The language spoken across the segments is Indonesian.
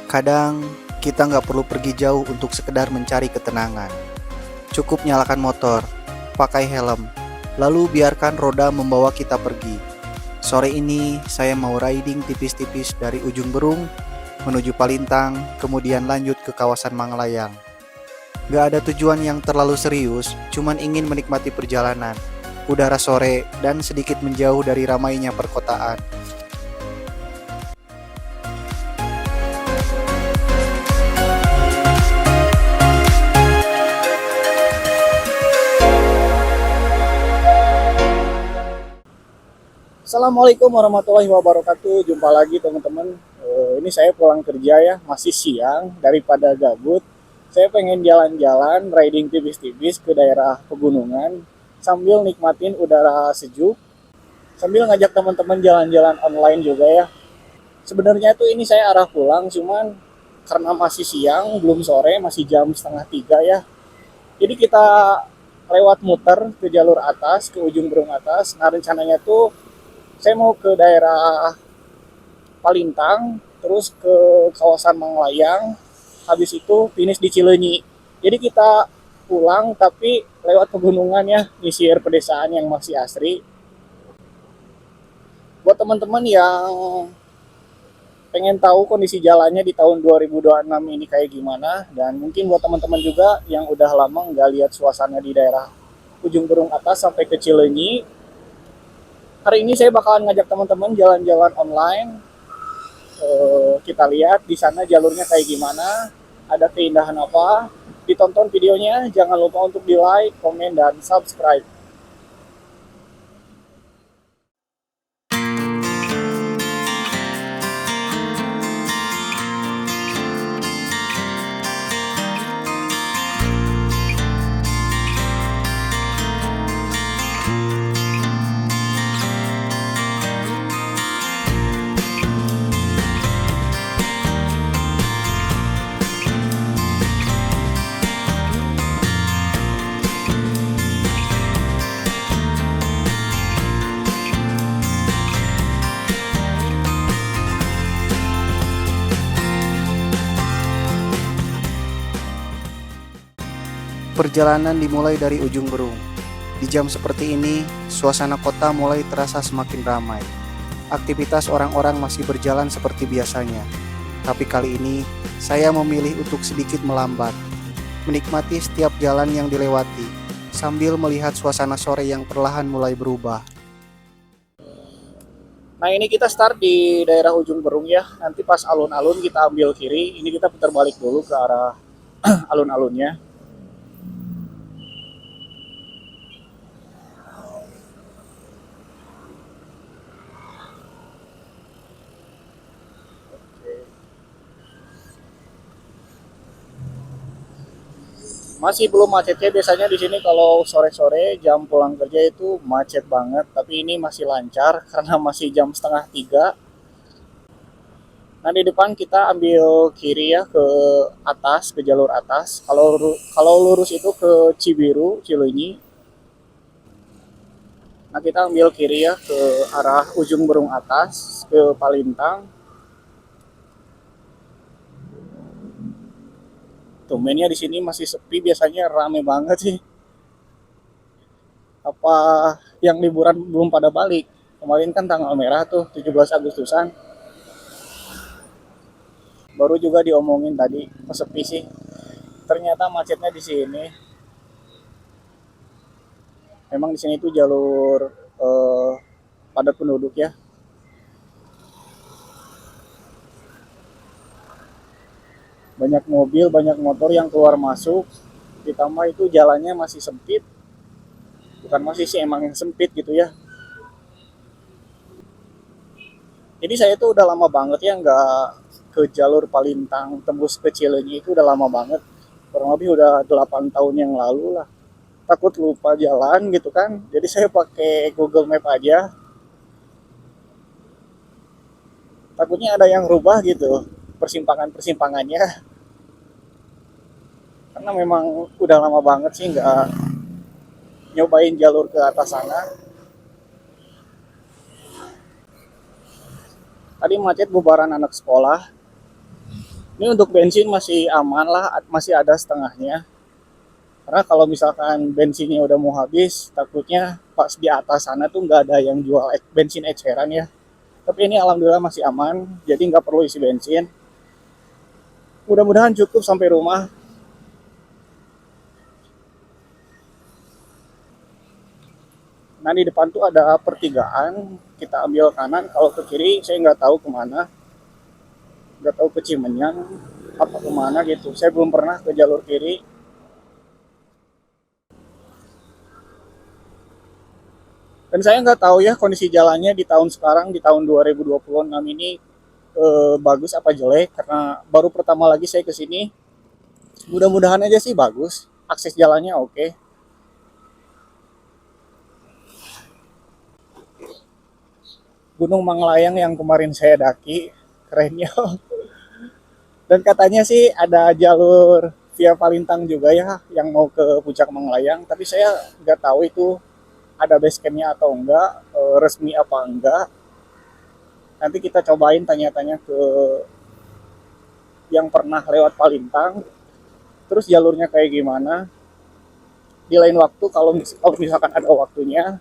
Kadang kita nggak perlu pergi jauh untuk sekedar mencari ketenangan. Cukup nyalakan motor, pakai helm, lalu biarkan roda membawa kita pergi. Sore ini saya mau riding tipis-tipis dari ujung Berung menuju Palintang, kemudian lanjut ke kawasan Mangalayang. Nggak ada tujuan yang terlalu serius, cuman ingin menikmati perjalanan, udara sore, dan sedikit menjauh dari ramainya perkotaan. Assalamualaikum warahmatullahi wabarakatuh. Jumpa lagi teman-teman. Ini saya pulang kerja ya, masih siang. Daripada gabut, saya pengen jalan-jalan, riding tipis-tipis ke daerah pegunungan sambil nikmatin udara sejuk, sambil ngajak teman-teman jalan-jalan online juga ya. Sebenarnya tuh ini saya arah pulang, cuman karena masih siang, belum sore, masih jam setengah 3 ya. Jadi kita lewat muter ke jalur atas, ke ujung Berung atas. Nah rencananya tuh saya mau ke daerah Palintang, terus ke kawasan Mangalayang, habis itu finish di Cileunyi. Jadi kita pulang tapi lewat pegunungan ya, nyisir pedesaan yang masih asri. Buat teman-teman yang pengen tahu kondisi jalannya di tahun 2026 ini kayak gimana, dan mungkin buat teman-teman juga yang udah lama nggak lihat suasana di daerah ujung Berung atas sampai ke Cileunyi, hari ini saya bakalan ngajak teman-teman jalan-jalan online. Kita lihat di sana jalurnya kayak gimana, ada keindahan apa. Ditonton videonya, jangan lupa untuk di like, komen, dan subscribe. Perjalanan dimulai dari ujung Berung. Di jam seperti ini, suasana kota mulai terasa semakin ramai. Aktivitas orang-orang masih berjalan seperti biasanya. Tapi kali ini, saya memilih untuk sedikit melambat, menikmati setiap jalan yang dilewati, sambil melihat suasana sore yang perlahan mulai berubah. Nah ini kita start di daerah ujung Berung ya. Nanti pas alun-alun kita ambil kiri. Ini kita putar balik dulu ke arah alun-alunnya. Masih belum macetnya, biasanya di sini kalau sore-sore jam pulang kerja itu macet banget, tapi ini masih lancar karena masih jam setengah 3. Nah di depan kita ambil kiri ya ke atas, ke jalur atas. Kalau lurus itu ke Cibiru, Cileunyi. Nah kita ambil kiri ya ke arah ujung Berung atas, ke Palintang. Tumbennya di sini masih sepi, biasanya rame banget sih. Apa yang liburan belum pada balik? Kemarin kan tanggal merah tuh, 17 Agustusan. Baru juga diomongin tadi, sepi sih. Ternyata macetnya di sini. Memang di sini tuh jalur padat penduduk ya. Banyak mobil, banyak motor yang keluar masuk. Ditambah itu jalannya masih sempit. Bukan masih sih, emang yang sempit gitu ya. Jadi saya tuh udah lama banget ya nggak ke jalur Palintang tembus ke Cileunyi, itu udah lama banget. Kurang lebih udah 8 tahun yang lalu lah. Takut lupa jalan gitu kan. Jadi saya pakai Google Map aja. Takutnya ada yang rubah gitu persimpangan-persimpangannya. Karena memang udah lama banget sih nggak nyobain jalur ke atas sana. Tadi macet bubaran anak sekolah. Ini untuk bensin masih aman lah, masih ada setengahnya. Karena kalau misalkan bensinnya udah mau habis, takutnya pas di atas sana tuh nggak ada yang jual bensin eceran ya. Tapi ini alhamdulillah masih aman, jadi nggak perlu isi bensin. Mudah-mudahan cukup sampai rumah. Nah di depan tuh ada pertigaan, kita ambil kanan. Kalau ke kiri saya nggak tahu kemana, nggak tahu ke Cimenyan apa kemana gitu. Saya belum pernah ke jalur kiri. Dan saya nggak tahu ya kondisi jalannya di tahun sekarang, di tahun 2026 ini bagus apa jelek. Karena baru pertama lagi saya ke sini. Mudah-mudahan aja sih bagus, akses jalannya oke. Gunung Manglayang yang kemarin saya daki, kerennya. Dan katanya sih ada jalur via Palintang juga ya yang mau ke Puncak Manglayang. Tapi saya nggak tahu itu ada base campnya atau enggak, resmi apa enggak. Nanti kita cobain tanya-tanya ke yang pernah lewat Palintang, terus jalurnya kayak gimana. Di lain waktu kalau misalkan ada waktunya,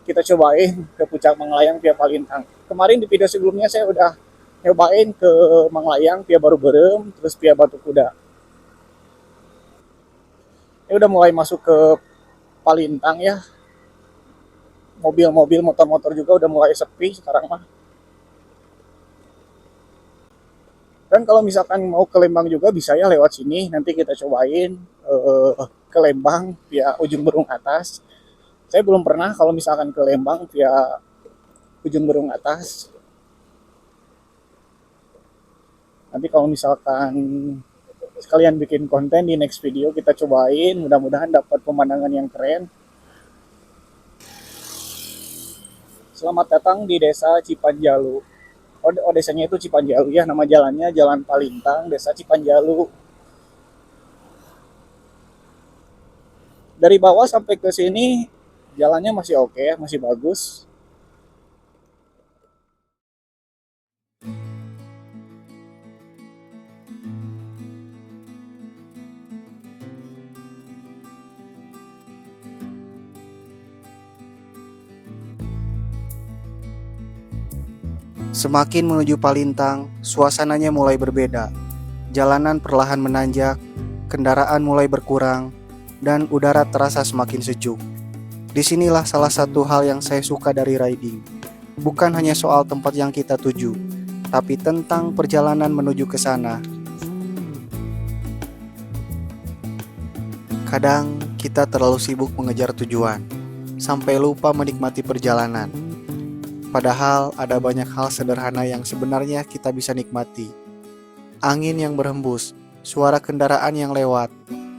kita cobain ke Puncak Manglayang via Palintang. Kemarin di video sebelumnya saya udah nyobain ke Manglayang via Baru Berem, terus via Batu Kuda. Ini udah mulai masuk ke Palintang ya. Mobil-mobil, motor-motor juga udah mulai sepi sekarang mah. Dan kalau misalkan mau ke Lembang juga bisa ya lewat sini. Nanti kita cobain ke Lembang via Ujung Berung Atas. Saya belum pernah kalau misalkan ke Lembang via Ujung Berung Atas. Nanti kalau misalkan sekalian bikin konten di next video kita cobain. Mudah-mudahan dapat pemandangan yang keren. Selamat datang di Desa Cipanjalu. Oh, desanya itu Cipanjalu ya, nama jalannya Jalan Palintang, Desa Cipanjalu. Dari bawah sampai ke sini jalannya masih oke, masih bagus. Semakin menuju Palintang, suasananya mulai berbeda. Jalanan perlahan menanjak, kendaraan mulai berkurang, dan udara terasa semakin sejuk. Disinilah salah satu hal yang saya suka dari riding. Bukan hanya soal tempat yang kita tuju, tapi tentang perjalanan menuju ke sana. Kadang kita terlalu sibuk mengejar tujuan, sampai lupa menikmati perjalanan. Padahal ada banyak hal sederhana yang sebenarnya kita bisa nikmati. Angin yang berhembus, suara kendaraan yang lewat,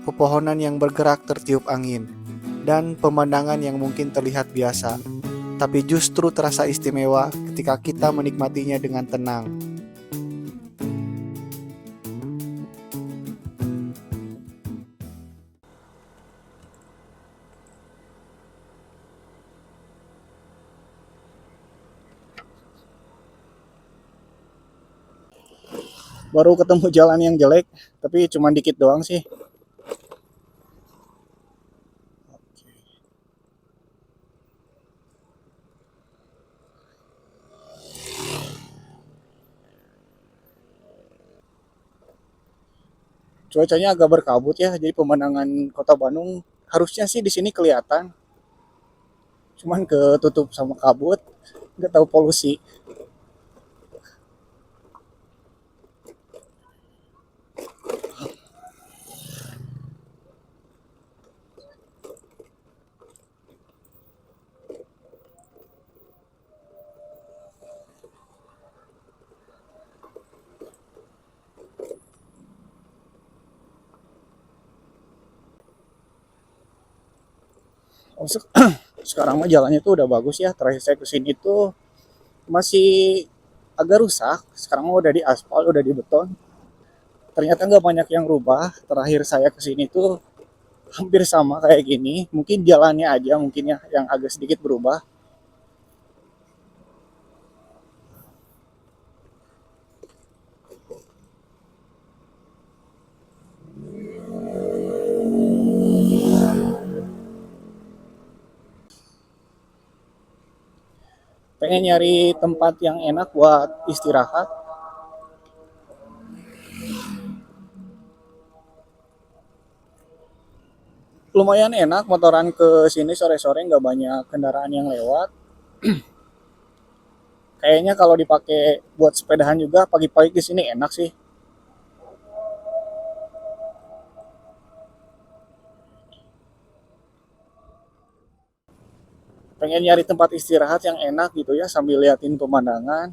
pepohonan yang bergerak tertiup angin, dan pemandangan yang mungkin terlihat biasa, tapi justru terasa istimewa ketika kita menikmatinya dengan tenang. Baru ketemu jalan yang jelek, tapi cuma dikit doang sih. Cuacanya agak berkabut ya, jadi pemandangan kota Bandung harusnya sih di sini kelihatan. Cuman ketutup sama kabut, nggak tahu polusi. Oh, sekarang mah jalannya tuh udah bagus ya. Terakhir saya kesini tuh masih agak rusak. Sekarang mah udah di aspal, udah di beton. Ternyata nggak banyak yang rubah. Terakhir saya kesini tuh hampir sama kayak gini. Mungkin jalannya aja mungkin ya yang agak sedikit berubah. Pengen nyari tempat yang enak buat istirahat. Lumayan enak motoran ke sini sore-sore, nggak banyak kendaraan yang lewat. Kayaknya kalau dipakai buat sepedahan juga pagi-pagi ke sini enak sih. Pengen nyari tempat istirahat yang enak gitu ya sambil liatin pemandangan.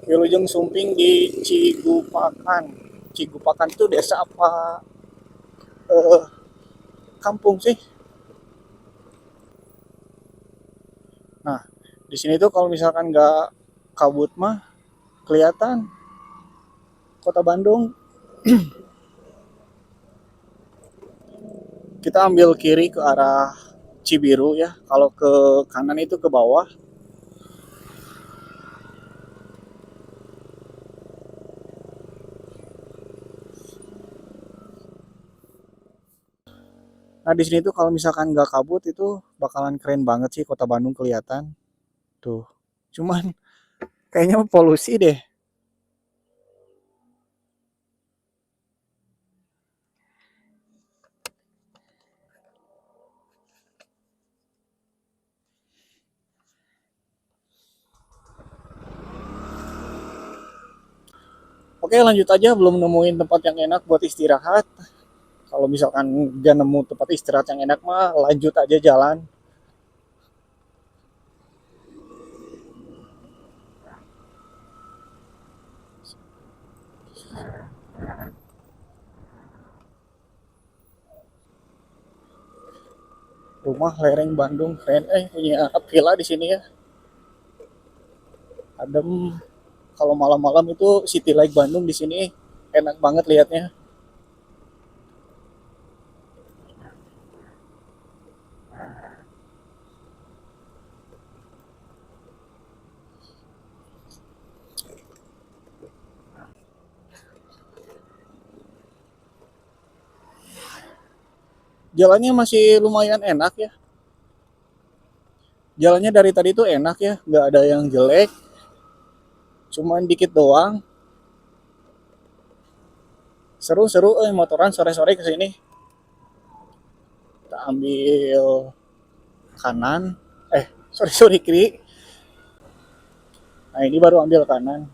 Wilujeng Sumping di Cigupakan. Cigupakan itu desa apa eh, kampung sih? Nah, di sini tuh kalau misalkan nggak kabut mah kelihatan kota Bandung. Kita ambil kiri ke arah Cibiru ya. Kalau ke kanan itu ke bawah. Nah di sini tuh kalau misalkan nggak kabut itu bakalan keren banget sih kota Bandung kelihatan. Tuh. Cuman kayaknya polusi deh. Oke lanjut aja, belum nemuin tempat yang enak buat istirahat. Kalau misalkan gak nemu tempat istirahat yang enak mah lanjut aja jalan. Rumah lereng Bandung keren, punya villa di sini ya. Adem. Kalau malam-malam itu City Light Bandung di sini enak banget liatnya. Jalannya masih lumayan enak ya. Jalannya dari tadi tuh enak ya, nggak ada yang jelek, cuman dikit doang. Seru-seru motoran sore-sore ke sini. Kita ambil kanan, sorry sorry kiri. Nah ini baru ambil kanan.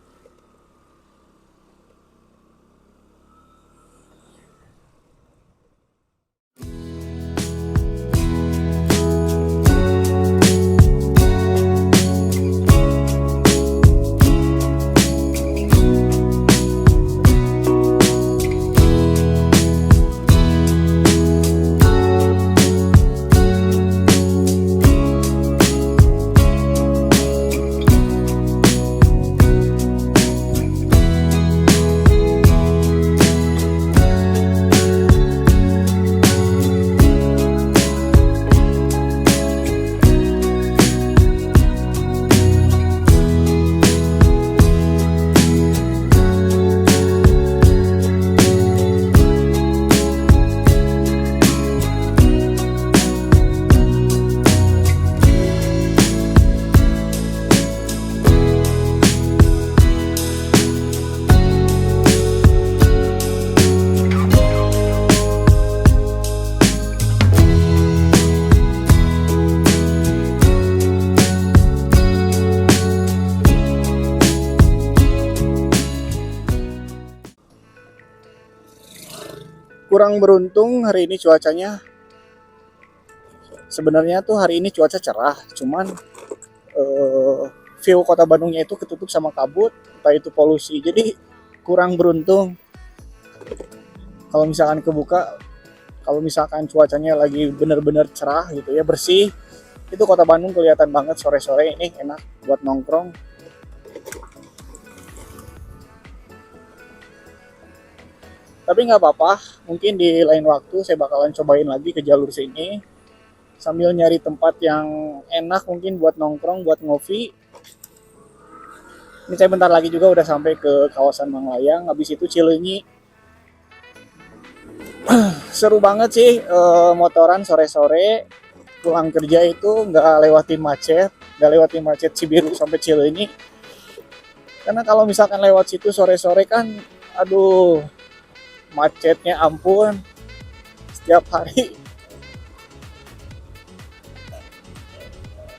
Kurang beruntung hari ini cuacanya. Sebenarnya tuh hari ini cuaca cerah, cuman view kota Bandungnya itu ketutup sama kabut, entah itu polusi. Jadi kurang beruntung. Kalau misalkan kebuka, kalau misalkan cuacanya lagi bener-bener cerah gitu ya, bersih, itu kota Bandung kelihatan banget sore-sore ini enak buat nongkrong. Tapi nggak apa-apa, mungkin di lain waktu saya bakalan cobain lagi ke jalur sini sambil nyari tempat yang enak mungkin buat nongkrong, buat ngopi. Ini saya bentar lagi juga udah sampai ke kawasan Manglayang, habis itu Cileunyi. Seru banget sih motoran sore-sore pulang kerja itu nggak lewatin macet Cibiru sampai Cileunyi. Karena kalau misalkan lewat situ sore-sore kan, aduh, macetnya ampun setiap hari.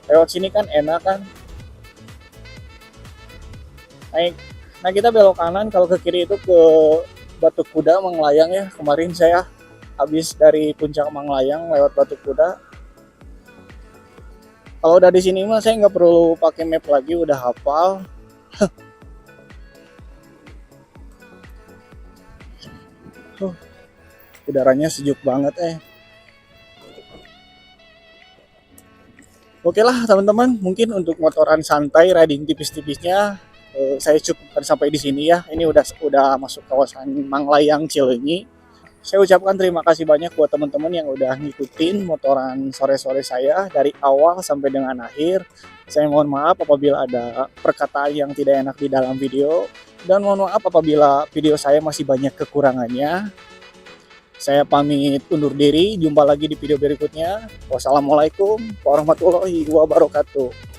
Lewat sini kan enak kan, naik. Nah kita belok kanan, kalau ke kiri itu ke Batu Kuda Manglayang ya. Kemarin saya habis dari puncak Manglayang lewat Batu Kuda. Kalau udah di sini mah saya nggak perlu pakai map lagi, udah hafal. Udaranya sejuk banget Oke lah teman-teman, mungkin untuk motoran santai riding tipis-tipisnya saya cukupkan sampai di sini ya. Ini udah masuk kawasan Manglayang Cileunyi. Saya ucapkan terima kasih banyak buat teman-teman yang udah ngikutin motoran sore-sore saya dari awal sampai dengan akhir. Saya mohon maaf apabila ada perkataan yang tidak enak di dalam video, dan mohon maaf apabila video saya masih banyak kekurangannya. Saya pamit undur diri, jumpa lagi di video berikutnya. Wassalamualaikum warahmatullahi wabarakatuh.